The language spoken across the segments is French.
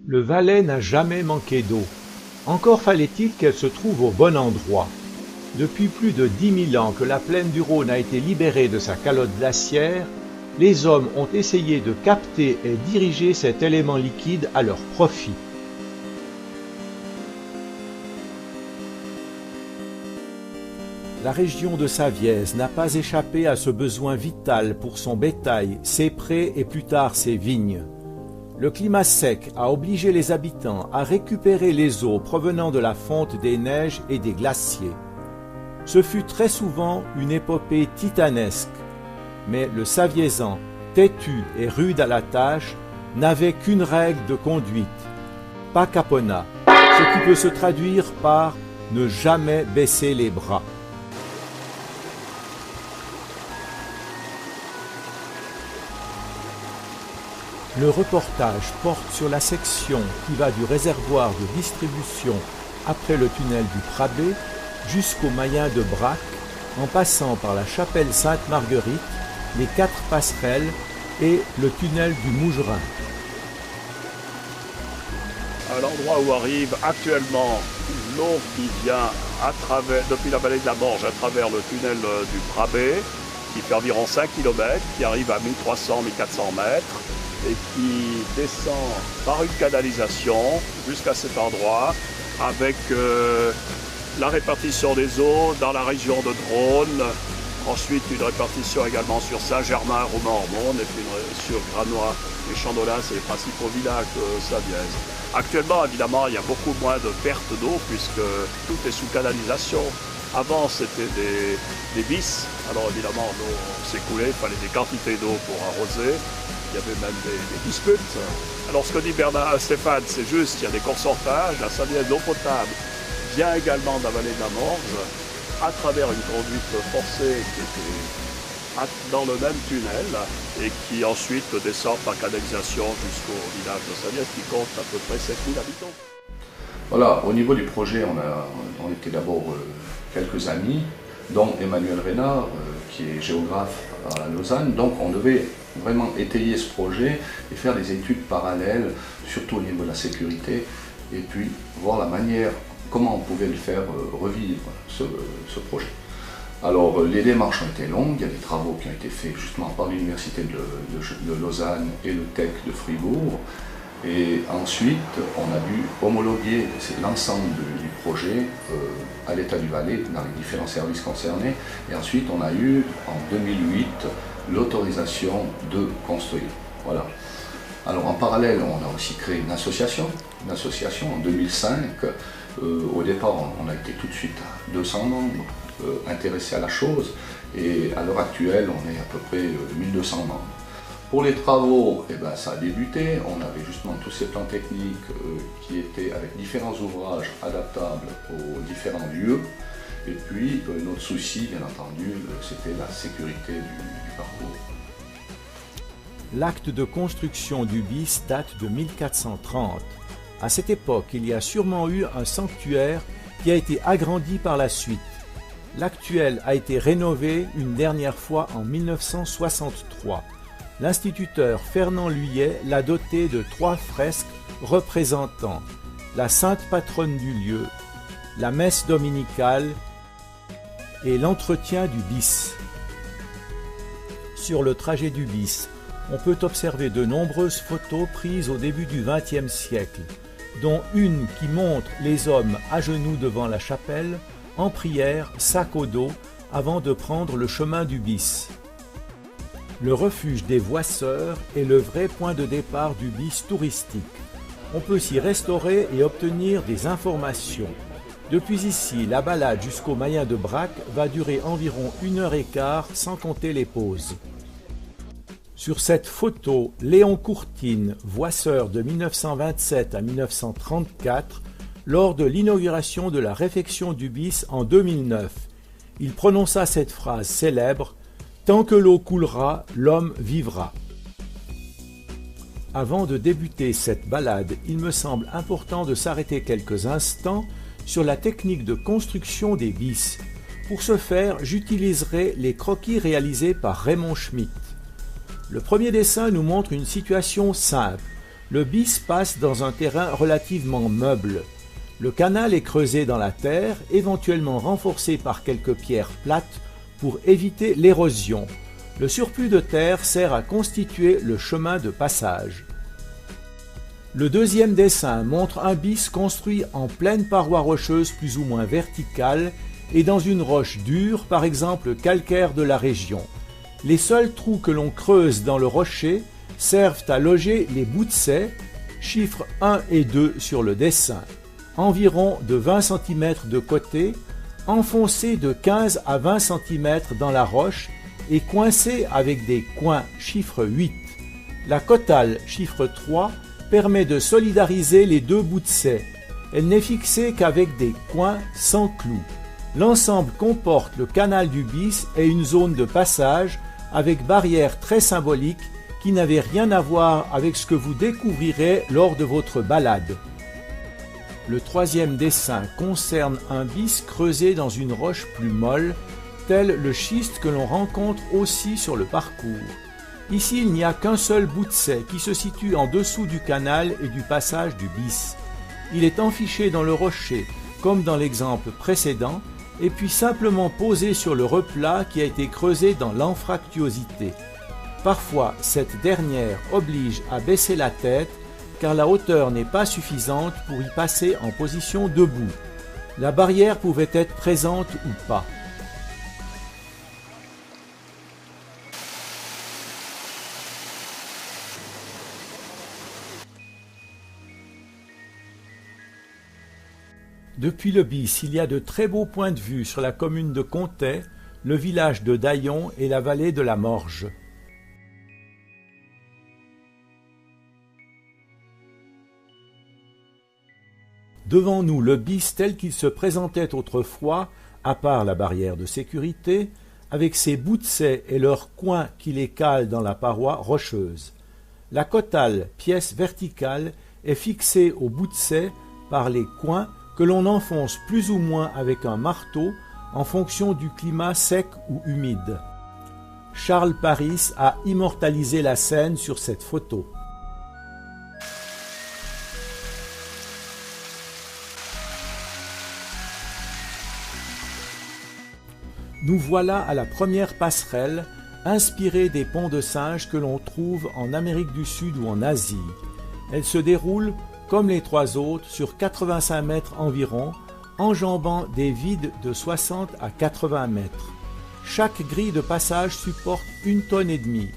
Le Valais n'a jamais manqué d'eau. Encore fallait-il qu'elle se trouve au bon endroit. Depuis plus de 10 000 ans que la plaine du Rhône a été libérée de sa calotte glaciaire, les hommes ont essayé de capter et diriger cet élément liquide à leur profit. La région de Savièse n'a pas échappé à ce besoin vital pour son bétail, ses prés et plus tard ses vignes. Le climat sec a obligé les habitants à récupérer les eaux provenant de la fonte des neiges et des glaciers. Ce fut très souvent une épopée titanesque, mais le Saviésan, têtu et rude à la tâche, n'avait qu'une règle de conduite, pas caponat, ce qui peut se traduire par ne jamais baisser les bras. Le reportage porte sur la section qui va du réservoir de distribution après le tunnel du Prabé jusqu'au Mayen de Brac, en passant par la chapelle Sainte-Marguerite, les 4 passerelles et le tunnel du Mougerin. À l'endroit où arrive actuellement l'eau qui vient depuis la vallée de la Morge à travers le tunnel du Prabé, qui fait environ 5 km, qui arrive à 1300-1400 mètres, et qui descend par une canalisation jusqu'à cet endroit avec la répartition des eaux dans la région de Drône, ensuite une répartition également sur Saint-Germain, Romans-Ormonde, et puis sur Granois et Chandolas, c'est les principaux villages de Savièse. Actuellement, évidemment, il y a beaucoup moins de pertes d'eau puisque tout est sous canalisation. Avant, c'était des bis, alors évidemment, l'eau s'écoulait, il fallait des quantités d'eau pour arroser. Il y avait même des disputes. Alors ce que dit Stéphane, c'est juste, il y a des concentrages, la Savièse d'eau potable vient également de la vallée de la Morge, à travers une conduite forcée qui était dans le même tunnel, et qui ensuite descend par canalisation jusqu'au village de Savièse, qui compte à peu près 7000 habitants. Voilà, au niveau du projet, on était d'abord quelques amis, dont Emmanuel Reynard, qui est géographe à Lausanne. Donc on devait vraiment étayer ce projet et faire des études parallèles, surtout au niveau de la sécurité, et puis voir la manière, comment on pouvait le faire revivre, ce projet. Alors les démarches ont été longues, il y a des travaux qui ont été faits justement par l'université de Lausanne et le TEC de Fribourg. Et ensuite, on a dû homologuer l'ensemble du projet à l'État du Valais, dans les différents services concernés. Et ensuite, on a eu, en 2008, l'autorisation de construire. Voilà. Alors, en parallèle, on a aussi créé une association en 2005. Au départ, on a été tout de suite à 200 membres intéressés à la chose. Et à l'heure actuelle, on est à peu près 1200 membres. Pour les travaux, ça a débuté. On avait justement tous ces plans techniques qui étaient avec différents ouvrages adaptables aux différents lieux. Et puis, notre souci, bien entendu, c'était la sécurité du parcours. L'acte de construction du bis date de 1430. À cette époque, il y a sûrement eu un sanctuaire qui a été agrandi par la suite. L'actuel a été rénové une dernière fois en 1963. L'instituteur Fernand Luyet l'a doté de 3 fresques représentant la sainte patronne du lieu, la messe dominicale et l'entretien du bis. Sur le trajet du bis, on peut observer de nombreuses photos prises au début du XXe siècle, dont une qui montre les hommes à genoux devant la chapelle, en prière, sac au dos, avant de prendre le chemin du bis. Le refuge des Voisseurs est le vrai point de départ du bis touristique. On peut s'y restaurer et obtenir des informations. Depuis ici, la balade jusqu'au Mayen de Brac va durer environ 1h15 sans compter les pauses. Sur cette photo, Léon Courtine, Voisseur de 1927 à 1934, lors de l'inauguration de la réfection du bis en 2009. Il prononça cette phrase célèbre « Tant que l'eau coulera, l'homme vivra ». Avant de débuter cette balade, il me semble important de s'arrêter quelques instants sur la technique de construction des bis. Pour ce faire, j'utiliserai les croquis réalisés par Raymond Schmitt. Le premier dessin nous montre une situation simple. le bis passe dans un terrain relativement meuble. Le canal est creusé dans la terre, éventuellement renforcé par quelques pierres plates pour éviter l'érosion. Le surplus de terre sert à constituer le chemin de passage. Le deuxième dessin montre un bis construit en pleine paroi rocheuse plus ou moins verticale et dans une roche dure, par exemple calcaire de la région. Les seuls trous que l'on creuse dans le rocher servent à loger les boutsais, chiffres 1 et 2 sur le dessin, environ de 20 cm de côté, enfoncés de 15 à 20 cm dans la roche et coincés avec des coins, chiffre 8. La cotale, chiffre 3, permet de solidariser les deux boutsais. Elle n'est fixée qu'avec des coins sans clous. L'ensemble comporte le canal du bis et une zone de passage avec barrière très symbolique qui n'avait rien à voir avec ce que vous découvrirez lors de votre balade. Le troisième dessin concerne un bis creusé dans une roche plus molle, tel le schiste que l'on rencontre aussi sur le parcours. Ici, il n'y a qu'un seul boutsais qui se situe en dessous du canal et du passage du bis. Il est enfiché dans le rocher, comme dans l'exemple précédent, et puis simplement posé sur le replat qui a été creusé dans l'anfractuosité. Parfois, cette dernière oblige à baisser la tête, car la hauteur n'est pas suffisante pour y passer en position debout. La barrière pouvait être présente ou pas. Depuis le bis, il y a de très beaux points de vue sur la commune de Contais, le village de Daillon et la vallée de la Morge. Devant nous, le bis tel qu'il se présentait autrefois, à part la barrière de sécurité, avec ses boutsais et leurs coins qui les calent dans la paroi rocheuse. La cotale, pièce verticale, est fixée au boutsais par les coins que l'on enfonce plus ou moins avec un marteau en fonction du climat sec ou humide. Charles Paris a immortalisé la scène sur cette photo. Nous voilà à la première passerelle, inspirée des ponts de singe que l'on trouve en Amérique du Sud ou en Asie. Elle se déroule, comme les trois autres, sur 85 mètres environ, enjambant des vides de 60 à 80 mètres. Chaque grille de passage supporte 1,5 tonnes,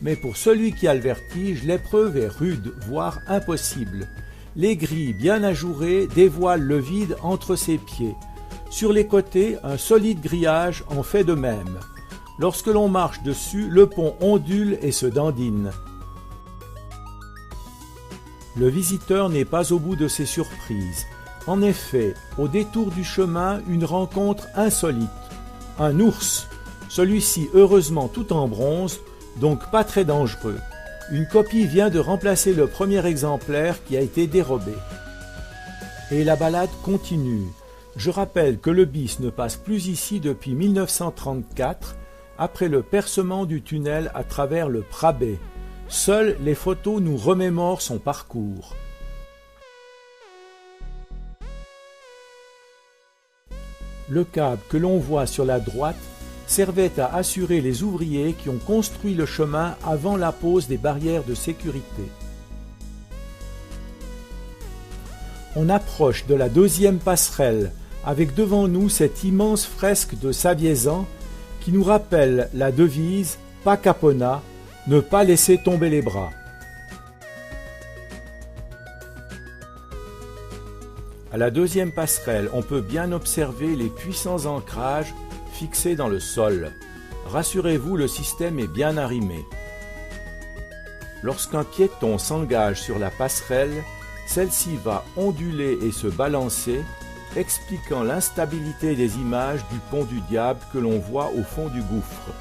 mais pour celui qui a le vertige, l'épreuve est rude, voire impossible. Les grilles bien ajourées dévoilent le vide entre ses pieds. Sur les côtés, un solide grillage en fait de même. Lorsque l'on marche dessus, le pont ondule et se dandine. Le visiteur n'est pas au bout de ses surprises. En effet, au détour du chemin, une rencontre insolite. Un ours, celui-ci heureusement tout en bronze, donc pas très dangereux. Une copie vient de remplacer le premier exemplaire qui a été dérobé. Et la balade continue. Je rappelle que le bis ne passe plus ici depuis 1934, après le percement du tunnel à travers le Prabet. Seules les photos nous remémorent son parcours. Le câble que l'on voit sur la droite servait à assurer les ouvriers qui ont construit le chemin avant la pose des barrières de sécurité. On approche de la deuxième passerelle, avec devant nous cette immense fresque de Saviezan qui nous rappelle la devise « Pas Capona », ne pas laisser tomber les bras. À la deuxième passerelle, on peut bien observer les puissants ancrages fixés dans le sol. Rassurez-vous, le système est bien arrimé. Lorsqu'un piéton s'engage sur la passerelle, celle-ci va onduler et se balancer, expliquant l'instabilité des images du pont du diable que l'on voit au fond du gouffre.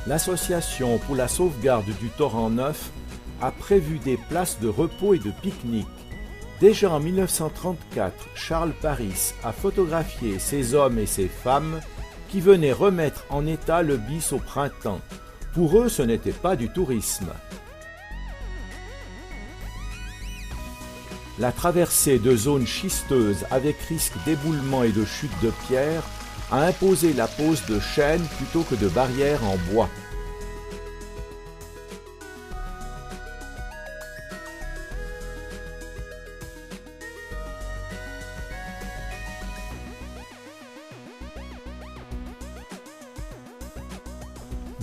L'Association pour la sauvegarde du torrent neuf a prévu des places de repos et de pique-nique. Déjà en 1934, Charles Paris a photographié ces hommes et ces femmes qui venaient remettre en état le bis au printemps. Pour eux, ce n'était pas du tourisme. La traversée de zones schisteuses avec risque d'éboulement et de chute de pierres a imposé la pose de chaînes plutôt que de barrières en bois.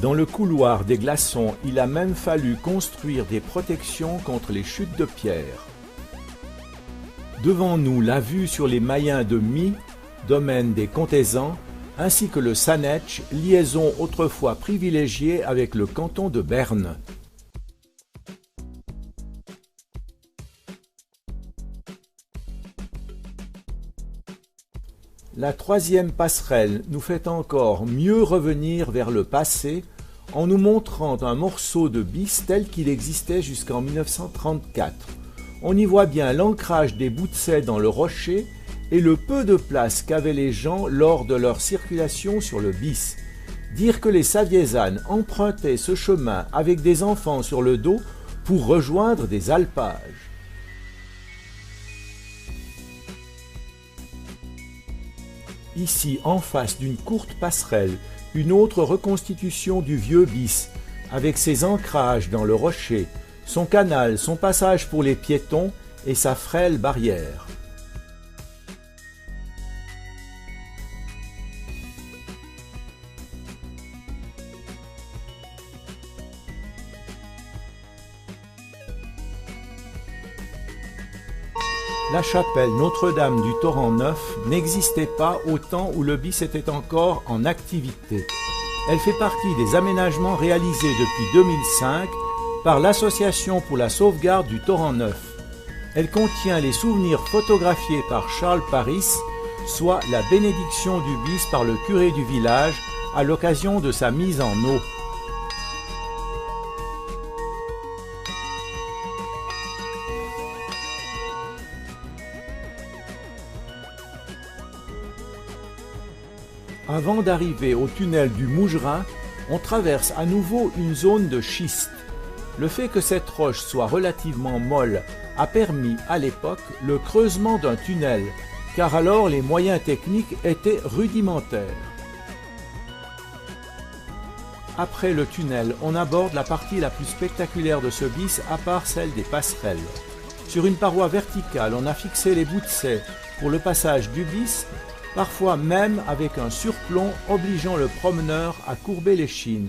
Dans le couloir des glaçons, il a même fallu construire des protections contre les chutes de pierre. Devant nous, la vue sur les Mayens de My, domaine des Contaisans, ainsi que le Sanetch, liaison autrefois privilégiée avec le canton de Berne. La troisième passerelle nous fait encore mieux revenir vers le passé en nous montrant un morceau de bis tel qu'il existait jusqu'en 1934. On y voit bien l'ancrage des bouts de scie dans le rocher et le peu de place qu'avaient les gens lors de leur circulation sur le bis. Dire que les Saviésanes empruntaient ce chemin avec des enfants sur le dos pour rejoindre des alpages. Ici, en face d'une courte passerelle, une autre reconstitution du vieux bis, avec ses ancrages dans le rocher, son canal, son passage pour les piétons et sa frêle barrière. La chapelle Notre-Dame du Torrent Neuf n'existait pas au temps où le bis était encore en activité. Elle fait partie des aménagements réalisés depuis 2005 par l'Association pour la sauvegarde du Torrent Neuf. Elle contient les souvenirs photographiés par Charles Paris, soit la bénédiction du bis par le curé du village à l'occasion de sa mise en eau. Avant d'arriver au tunnel du Mougerin, on traverse à nouveau une zone de schiste. Le fait que cette roche soit relativement molle a permis à l'époque le creusement d'un tunnel, car alors les moyens techniques étaient rudimentaires. Après le tunnel, on aborde la partie la plus spectaculaire de ce bis à part celle des passerelles. Sur une paroi verticale, on a fixé les bouts de scie pour le passage du bis, parfois même avec un surplomb obligeant le promeneur à courber l'échine.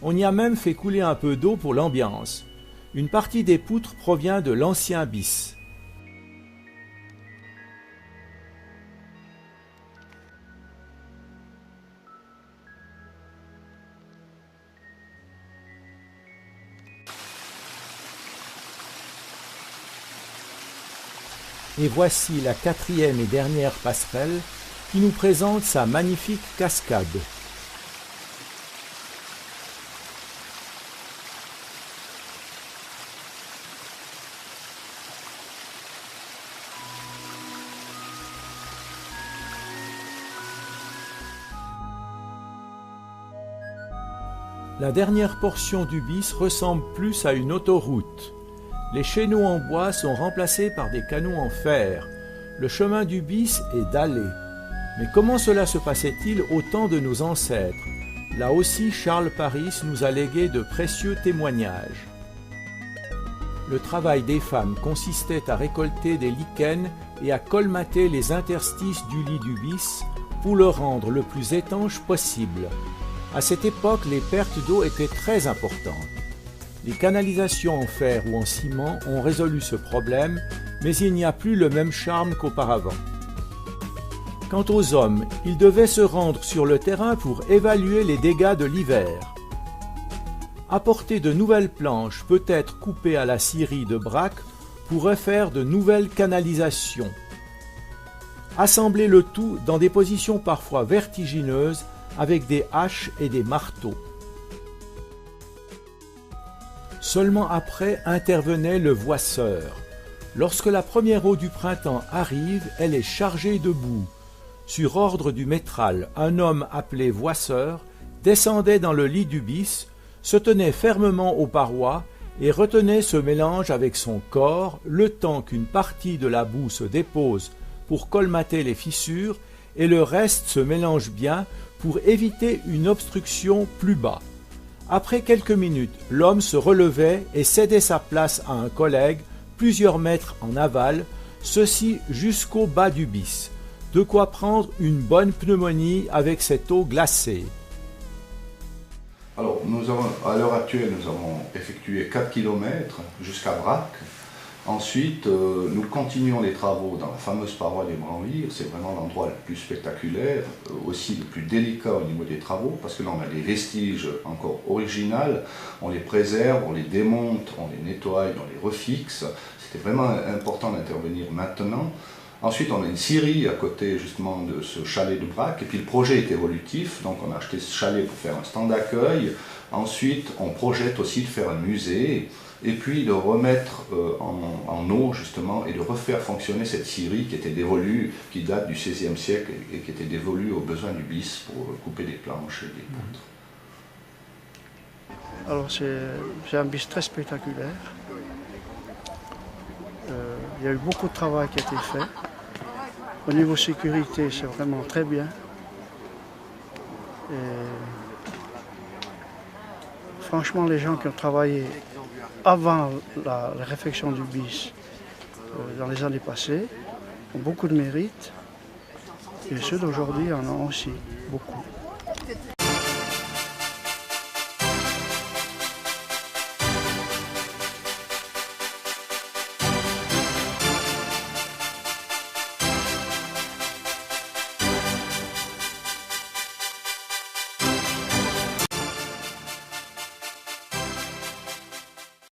On y a même fait couler un peu d'eau pour l'ambiance. Une partie des poutres provient de l'ancien bis. Et voici la quatrième et dernière passerelle qui nous présente sa magnifique cascade. La dernière portion du bis ressemble plus à une autoroute. Les chéneaux en bois sont remplacés par des canaux en fer. Le chemin du bis est dallé. Mais comment cela se passait-il au temps de nos ancêtres? Là aussi, Charles Paris nous a légué de précieux témoignages. Le travail des femmes consistait à récolter des lichens et à colmater les interstices du lit du bis pour le rendre le plus étanche possible. À cette époque, les pertes d'eau étaient très importantes. Les canalisations en fer ou en ciment ont résolu ce problème, mais il n'y a plus le même charme qu'auparavant. Quant aux hommes, ils devaient se rendre sur le terrain pour évaluer les dégâts de l'hiver. Apporter de nouvelles planches, peut-être coupées à la scierie de Braque, pour refaire de nouvelles canalisations. Assembler le tout dans des positions parfois vertigineuses avec des haches et des marteaux. Seulement après intervenait le voisseur. Lorsque la première eau du printemps arrive, elle est chargée de boue. Sur ordre du métral, un homme appelé Voisseur descendait dans le lit du bis, se tenait fermement aux parois et retenait ce mélange avec son corps le temps qu'une partie de la boue se dépose pour colmater les fissures et le reste se mélange bien pour éviter une obstruction plus bas. Après quelques minutes, l'homme se relevait et cédait sa place à un collègue plusieurs mètres en aval, ceci jusqu'au bas du bis. De quoi prendre une bonne pneumonie avec cette eau glacée. Alors, à l'heure actuelle, nous avons effectué 4 km jusqu'à Brac. Ensuite, nous continuons les travaux dans la fameuse paroi des Branlires. C'est vraiment l'endroit le plus spectaculaire, aussi le plus délicat au niveau des travaux, parce que là, on a des vestiges encore originaux. On les préserve, on les démonte, on les nettoie, on les refixe. C'était vraiment important d'intervenir maintenant. Ensuite, on a une scierie à côté justement de ce chalet de Brac, et puis le projet est évolutif, donc on a acheté ce chalet pour faire un stand d'accueil. Ensuite, on projette aussi de faire un musée, et puis de remettre en eau justement, et de refaire fonctionner cette scierie qui était dévolue, qui date du XVIe siècle, et qui était dévolue aux besoins du bis pour couper des planches et des poutres. Alors c'est un bis très spectaculaire. Il y a eu beaucoup de travail qui a été fait. Au niveau sécurité, c'est vraiment très bien. Et franchement, les gens qui ont travaillé avant la réfection du bis dans les années passées ont beaucoup de mérite. Et ceux d'aujourd'hui en ont aussi beaucoup.